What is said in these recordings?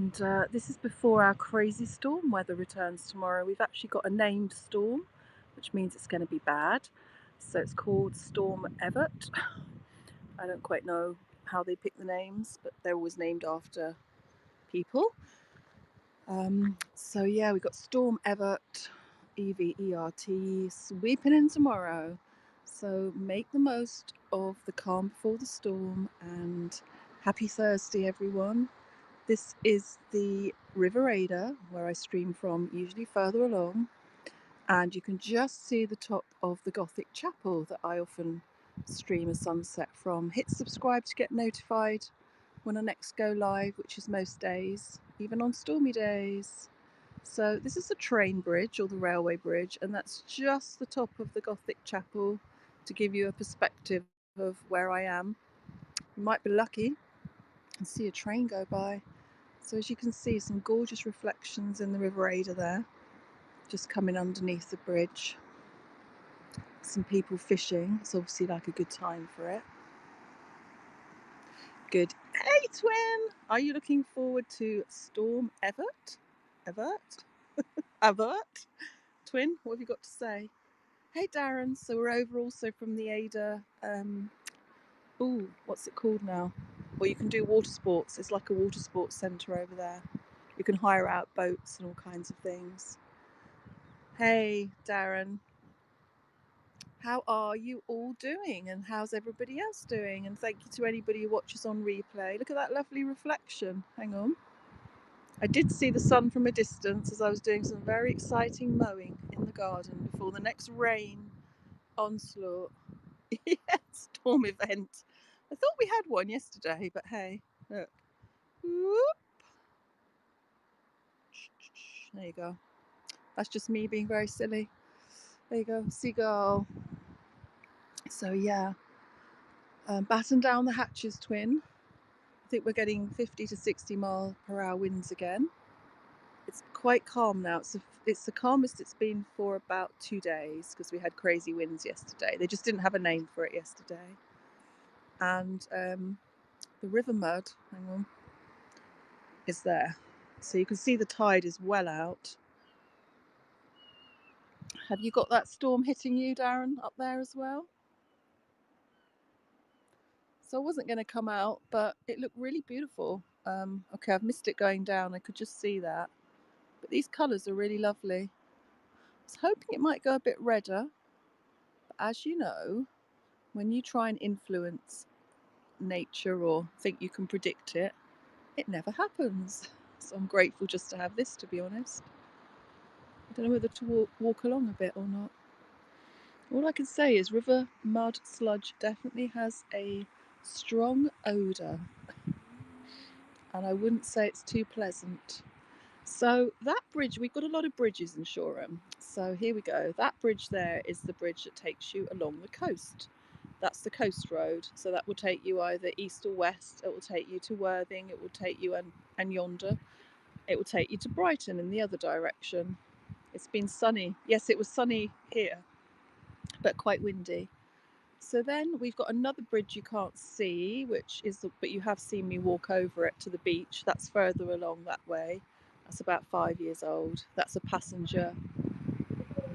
And this is before our crazy storm weather returns tomorrow. We've actually got a named storm, which means it's going to be bad. So it's called Storm Evert. I don't quite know how they pick the names, but they're always named after people. So yeah, we've got Storm Evert, Evert, sweeping in tomorrow. So make the most of the calm before the storm, and happy Thursday, everyone. This is the River Ada, where I stream from, usually further along, and you can just see the top of the Gothic chapel that I often stream a sunset from. Hit subscribe to get notified when I next go live, which is most days, even on stormy days. So this is the train bridge, or the railway bridge, and that's just the top of the Gothic chapel to give you a perspective of where I am. You might be lucky and see a train go by. So as you can see, some gorgeous reflections in the River Ada there, just coming underneath the bridge. Some people fishing. It's obviously like a good time for it. Good. Hey, twin! Are you looking forward to Storm Evert? Evert? Evert? Twin, what have you got to say? Hey, Darren. So we're over also from the Ada. What's it called now? Well, you can do water sports. It's like a water sports centre over there. You can hire out boats and all kinds of things. Hey, Darren. How are you all doing, and how's everybody else doing? And thank you to anybody who watches on replay. Look at that lovely reflection. Hang on. I did see the sun from a distance as I was doing some very exciting mowing in the garden before the next rain onslaught. Yeah, storm event. I thought we had one yesterday, but hey, look. Whoop. There you go. That's just me being very silly. There you go, seagull. So yeah, batten down the hatches, twin. I think we're getting 50 to 60 mile per hour winds again. It's quite calm now. It's the calmest it's been for about 2 days, because we had crazy winds yesterday. They just didn't have a name for it yesterday. And the river mud, hang on, is there. So you can see the tide is well out. Have you got that storm hitting you, Darren, up there as well? So I wasn't going to come out, but it looked really beautiful. Okay, I've missed it going down. I could just see that. But these colours are really lovely. I was hoping it might go a bit redder. But as you know, when you try and influence nature or think you can predict it, it never happens. So I'm grateful just to have this, to be honest. I don't know whether to walk along a bit or not. All I can say is river mud sludge definitely has a strong odour, and I wouldn't say it's too pleasant. So that bridge, we've got a lot of bridges in Shoreham. So here we go. That bridge there is the bridge that takes you along the coast. That's the coast road. So that will take you either east or west. It will take you to Worthing. It will take you and yonder. It will take you to Brighton in the other direction. It's been sunny. Yes, it was sunny here, but quite windy. So then we've got another bridge you can't see, but you have seen me walk over it to the beach. That's further along that way. That's about 5 years old. That's a passenger.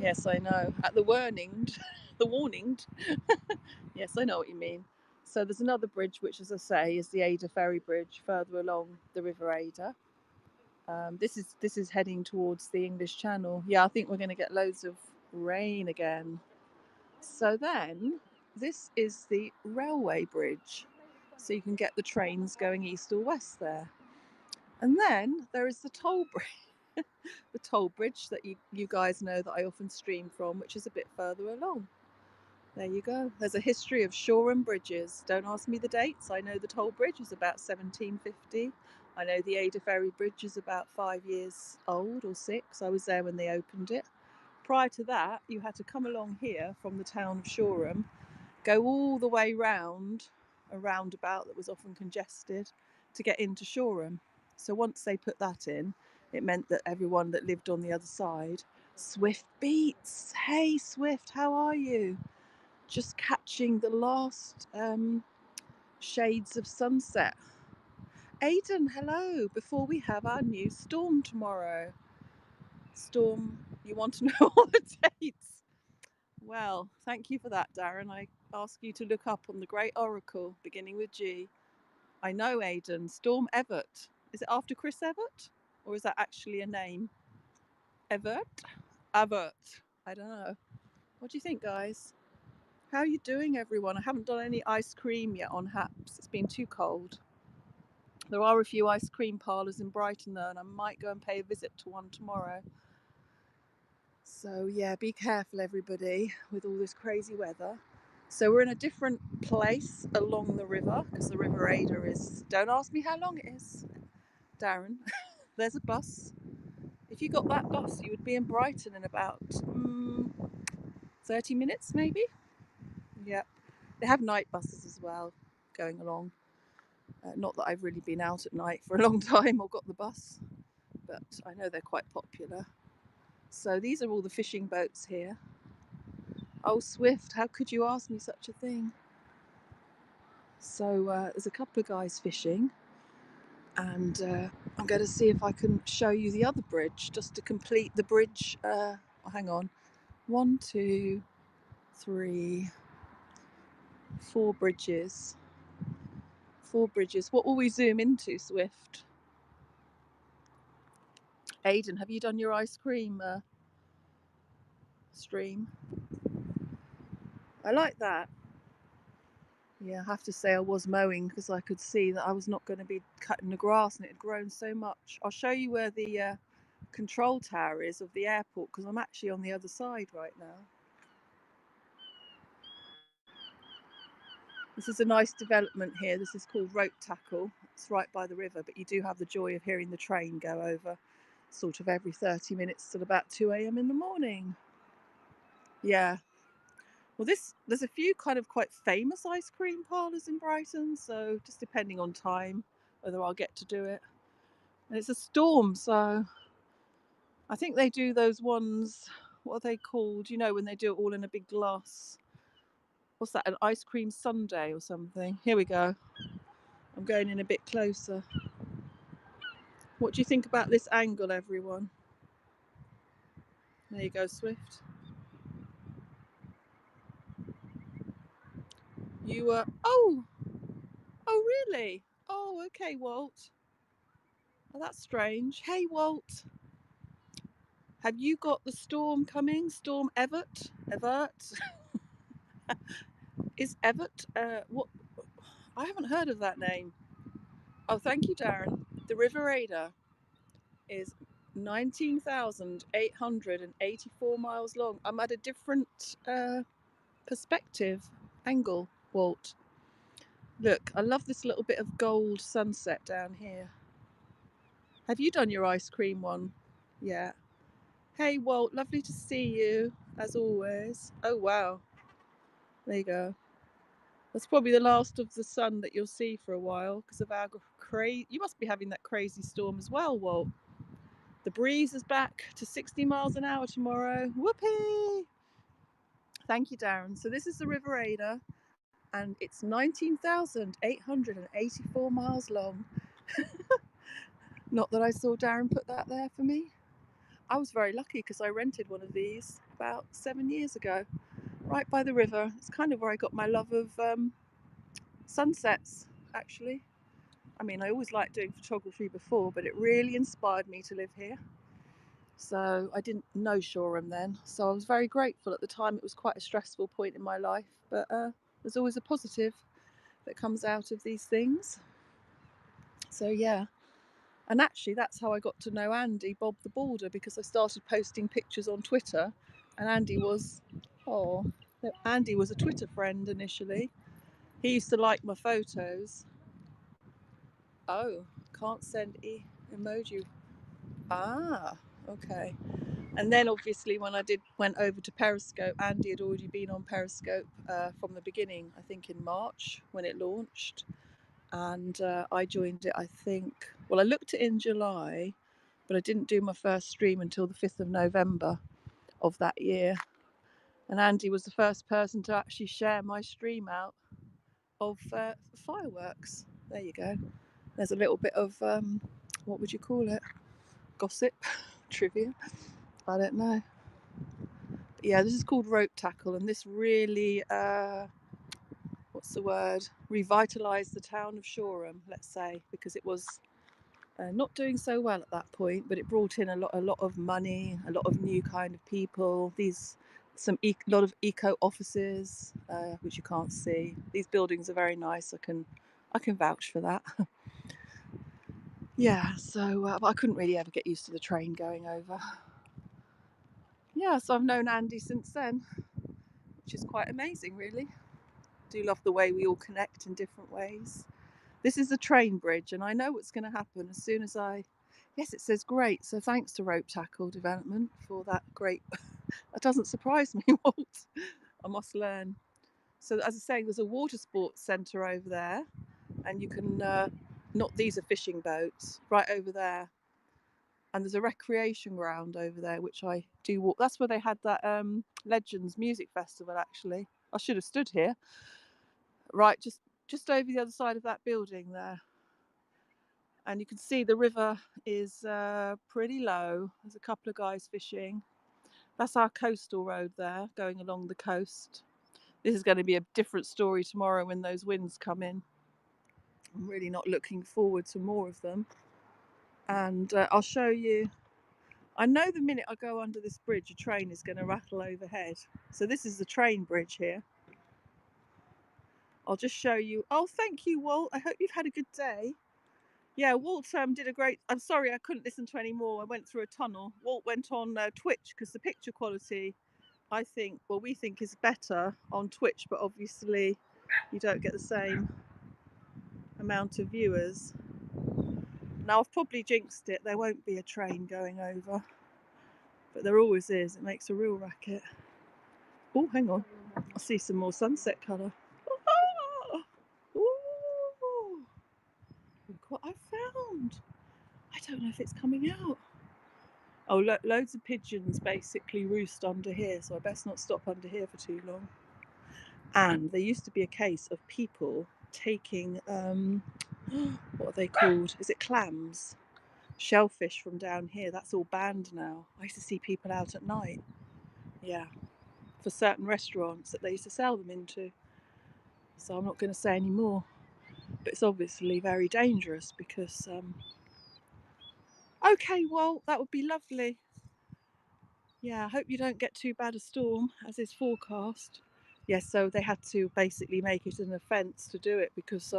Yes, I know. At the warninged, the warninged. Yes, I know what you mean. So there's another bridge, which, as I say, is the Ada Ferry Bridge further along the River Ada. This is heading towards the English Channel. Yeah, I think we're going to get loads of rain again. So then, this is the railway bridge. So you can get the trains going east or west there. And then there is the toll bridge, the toll bridge that you guys know that I often stream from, which is a bit further along. There you go. There's a history of Shoreham bridges. Don't ask me the dates. I know the toll bridge is about 1750. I know the Ada Ferry Bridge is about 5 years old or 6. I was there when they opened it. Prior to that, you had to come along here from the town of Shoreham, go all the way round a roundabout that was often congested to get into Shoreham. So once they put that in, it meant that everyone that lived on the other side. Swift Beats. Hey Swift, how are you? Just catching the last shades of sunset. Aidan, hello. Before we have our new storm tomorrow. Storm, you want to know all the dates? Well, thank you for that, Darren. I ask you to look up on the Great Oracle, beginning with G. I know, Aidan. Storm Evert. Is it after Chris Evert? Or is that actually a name? Evert? Avert. I don't know. What do you think, guys? How are you doing, everyone? I haven't done any ice cream yet on Haps. It's been too cold. There are a few ice cream parlours in Brighton, though, and I might go and pay a visit to one tomorrow. So, yeah, be careful, everybody, with all this crazy weather. So, we're in a different place along the river because the River Ada is. Don't ask me how long it is, Darren. There's a bus. If you got that bus, you would be in Brighton in about 30 minutes, maybe. Yeah. They have night buses as well going along. Not that I've really been out at night for a long time or got the bus, but I know they're quite popular. So these are all the fishing boats here. Oh, Swift, how could you ask me such a thing? So there's a couple of guys fishing, and I'm going to see if I can show you the other bridge just to complete the bridge. Hang on. 1, 2, 3, 4 bridges. 4 bridges. What will we zoom into, Swift? Aidan, have you done your ice cream stream? I like that. Yeah, I have to say I was mowing because I could see that I was not going to be cutting the grass and it had grown so much. I'll show you where the control tower is of the airport because I'm actually on the other side right now. This is a nice development here. This is called Rope Tackle. It's right by the river, but you do have the joy of hearing the train go over sort of every 30 minutes till about 2 a.m. in the morning. Yeah. Well, there's a few kind of quite famous ice cream parlours in Brighton, so just depending on time, whether I'll get to do it. And it's a storm, so I think they do those ones, what are they called? You know, when they do it all in a big glass. What's that, an ice cream sundae or something? Here we go. I'm going in a bit closer. What do you think about this angle, everyone? There you go, Swift. You were, oh really? Oh, okay, Walt. Oh, that's strange. Hey, Walt. Have you got the storm coming? Storm Evert? Evert? Is Evert, what? I haven't heard of that name. Oh, thank you, Darren. The River Ada is 19,884 miles long. I'm at a different perspective, angle, Walt. Look, I love this little bit of gold sunset down here. Have you done your ice cream one? Yeah. Hey, Walt, lovely to see you, as always. Oh, wow. There you go. That's probably the last of the sun that you'll see for a while because of our crazy. You must be having that crazy storm as well, Walt. The breeze is back to 60 miles an hour tomorrow. Whoopee! Thank you, Darren. So this is the River Ada, and it's 19,884 miles long. Not that I saw Darren put that there for me. I was very lucky because I rented one of these about 7 years ago, right by the river. It's kind of where I got my love of sunsets, actually. I mean, I always liked doing photography before, but it really inspired me to live here. So I didn't know Shoreham then. So I was very grateful at the time. It was quite a stressful point in my life, but there's always a positive that comes out of these things. So yeah. And actually, that's how I got to know Andy, Bob the Boarder, because I started posting pictures on Twitter. And Andy was a Twitter friend initially. He used to like my photos. Oh, can't send emoji. Ah, okay. And then obviously when I went over to Periscope, Andy had already been on Periscope from the beginning, I think in March when it launched. And I joined it, I looked at it in July, but I didn't do my first stream until the 5th of November of that year. And Andy was the first person to actually share my stream out of fireworks. There you go. There's a little bit of, what would you call it? Gossip? Trivia? I don't know. But yeah, this is called rope tackle, and this really, what's the word? Revitalised the town of Shoreham, let's say, because it was not doing so well at that point, but it brought in a lot of money, a lot of new kind of people. Lot of eco offices, which you can't see. These buildings are very nice. I can vouch for that. Yeah, so but I couldn't really ever get used to the train going over. Yeah, so I've known Andy since then, which is quite amazing, really. Do love the way we all connect in different ways. This is a train bridge, and I know what's going to happen as soon as yes, it says great, so thanks to Rope Tackle Development for that great. That doesn't surprise me, Walt. I must learn. So as I was saying, there's a water sports centre over there, and you can, not these are fishing boats, right over there. And there's a recreation ground over there, which I do walk. That's where they had that Legends Music Festival, actually. I should have stood here. Right, just over the other side of that building there. And you can see the river is pretty low. There's a couple of guys fishing. That's our coastal road there, going along the coast. This is going to be a different story tomorrow when those winds come in. I'm really not looking forward to more of them. And I'll show you. I know the minute I go under this bridge, a train is going to rattle overhead. So this is the train bridge here. I'll just show you. Oh, thank you, Walt. I hope you've had a good day. Yeah, Walt did a great. I'm sorry I couldn't listen to any more. I went through a tunnel. Walt went on Twitch because the picture quality, we think is better on Twitch, but obviously you don't get the same amount of viewers. Now I've probably jinxed it. There won't be a train going over, but there always is. It makes a real racket. Oh, hang on. I see some more sunset colour. Ooh, look what I found. I don't know if it's coming out. Oh, loads of pigeons basically roost under here, so I best not stop under here for too long. And there used to be a case of people taking, what are they called? Is it clams? Shellfish from down here. That's all banned now. I used to see people out at night. Yeah, for certain restaurants that they used to sell them into. So I'm not going to say any more. But it's obviously very dangerous because, okay, well, that would be lovely. Yeah, I hope you don't get too bad a storm as is forecast. Yes, so they had to basically make it an offence to do it because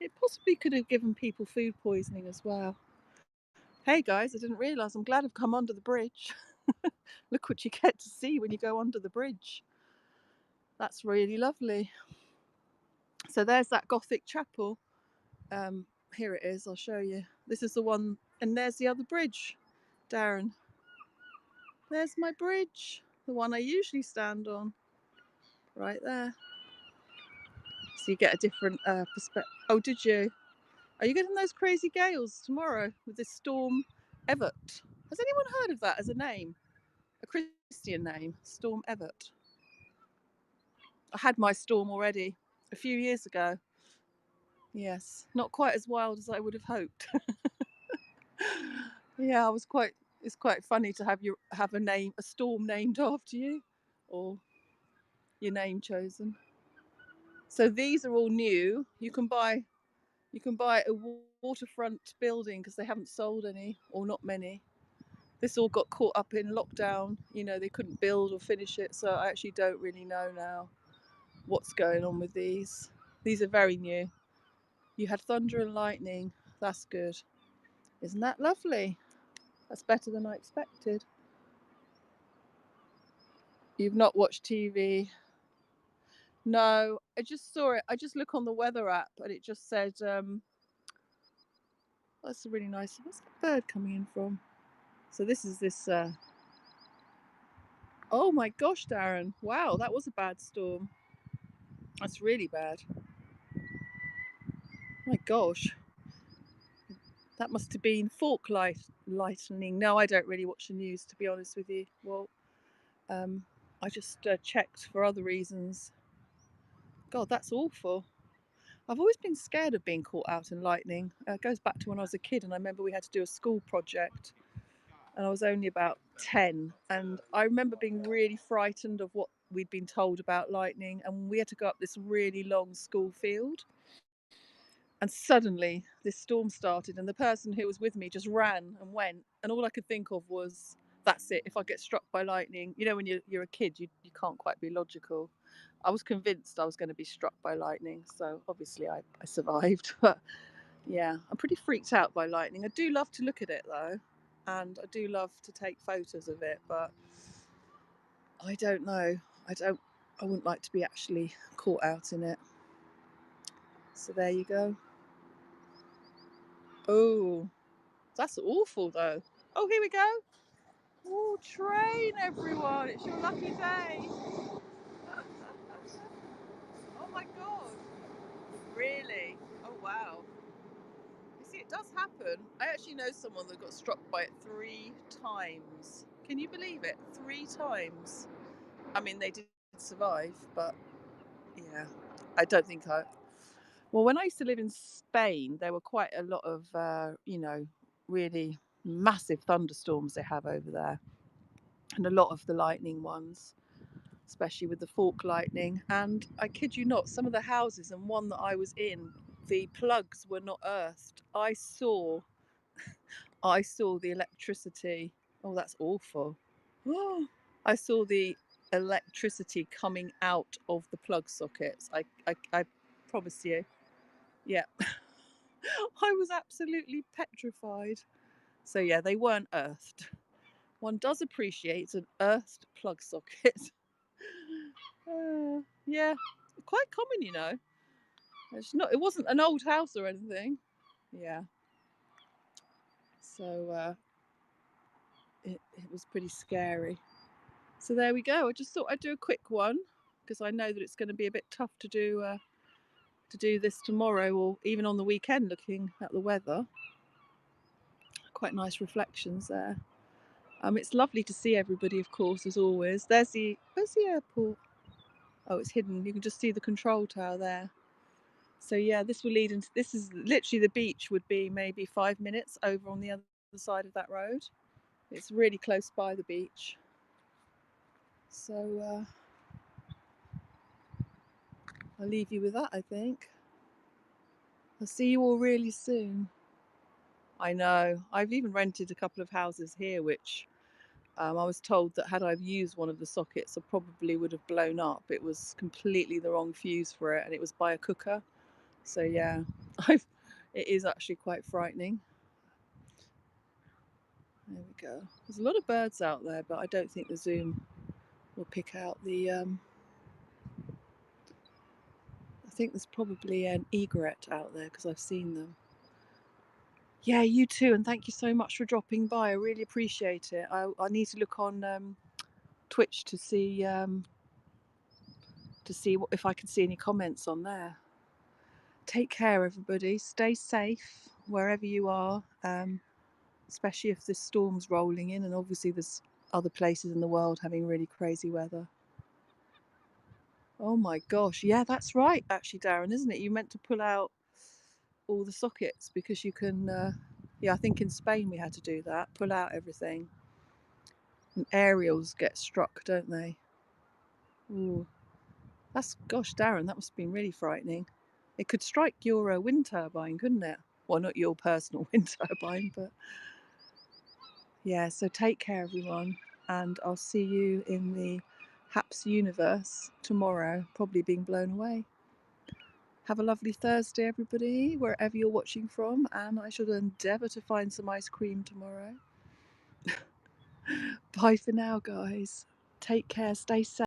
it possibly could have given people food poisoning as well. Hey guys, I didn't realise. I'm glad I've come under the bridge. Look what you get to see when you go under the bridge. That's really lovely. So there's that Gothic chapel. Here it is, I'll show you. This is the one, and there's the other bridge, Darren. There's my bridge, the one I usually stand on, right there. So you get a different perspective. Oh, did you? Are you getting those crazy gales tomorrow with this storm, Evert? Has anyone heard of that as a name? A Christian name, Storm Evert. I had my storm already a few years ago. Yes, not quite as wild as I would have hoped. Yeah, it's quite funny to have a storm named after you, or your name chosen. So these are all new. You can buy a waterfront building because they haven't sold any, or not many. This all got caught up in lockdown. They couldn't build or finish it, so I actually don't really know now what's going on with these. These are very new. You had thunder and lightning. That's good. Isn't that lovely? That's better than I expected. You've not watched TV? No, I just saw it. I just look on the weather app and it just said, that's a really nice. Where's that bird coming in from? So this is this. Oh my gosh, Darren! Wow, that was a bad storm. That's really bad. My gosh, that must have been fork lightning. No, I don't really watch the news, to be honest with you. Well, I just checked for other reasons. God, that's awful. I've always been scared of being caught out in lightning. It goes back to when I was a kid, and I remember we had to do a school project, and I was only about 10. And I remember being really frightened of what we'd been told about lightning. And we had to go up this really long school field. And suddenly this storm started, and the person who was with me just ran and went. And all I could think of was, that's it. If I get struck by lightning, you know, when you're a kid, you can't quite be logical. I was convinced I was going to be struck by lightning. So obviously I survived. But yeah, I'm pretty freaked out by lightning. I do love to look at it though. And I do love to take photos of it. But I don't know. I wouldn't like to be actually caught out in it. So there you go. Oh, that's awful though. Oh, here we go. Oh, train, everyone. It's your lucky day. Oh my God. Really? Oh, wow. You see, it does happen. I actually know someone that got struck by it 3 times. Can you believe it? 3 times. I mean, they did survive, but yeah, I don't think I. Well, when I used to live in Spain, there were quite a lot of, really massive thunderstorms they have over there, and a lot of the lightning ones, especially with the fork lightning. And I kid you not, some of the houses and one that I was in, the plugs were not earthed. I saw the electricity. Oh, that's awful. I saw the electricity coming out of the plug sockets. I promise you. Yeah. I was absolutely petrified. So yeah, they weren't earthed. One does appreciate an earthed plug socket. Yeah, quite common, you know. It's not. It wasn't an old house or anything. Yeah. So it was pretty scary. So there we go. I just thought I'd do a quick one because I know that it's going to be a bit tough to do this tomorrow or even on the weekend. Looking at the weather, quite nice reflections there. It's lovely to see everybody, of course, as always. Where's the airport? Oh, it's hidden. You can just see the control tower there. So yeah, this will lead into, this is literally, the beach would be maybe 5 minutes over on the other side of that road. It's really close by the beach. So I'll leave you with that, I think. I'll see you all really soon. I know. I've even rented a couple of houses here, which I was told that had I used one of the sockets, I probably would have blown up. It was completely the wrong fuse for it, and it was by a cooker. So yeah, it is actually quite frightening. There we go. There's a lot of birds out there, but I don't think the zoom will pick out the. I think there's probably an egret out there because I've seen them. Yeah, you too, and thank you so much for dropping by. I really appreciate it. I need to look on Twitch to see if I can see any comments on there. Take care, everybody. Stay safe wherever you are, especially if this storm's rolling in, and obviously there's other places in the world having really crazy weather. Oh my gosh, yeah, that's right, actually, Darren, isn't it? You meant to pull out all the sockets because you can. Yeah, I think in Spain we had to do that. Pull out everything. And aerials get struck, don't they? Ooh, gosh, Darren, that must have been really frightening. It could strike your wind turbine, couldn't it? Well, not your personal wind turbine, but yeah. So take care, everyone, and I'll see you in the HAPS universe tomorrow, probably being blown away. Have a lovely Thursday, everybody, wherever you're watching from, and I shall endeavour to find some ice cream tomorrow. Bye for now, guys. Take care, stay safe.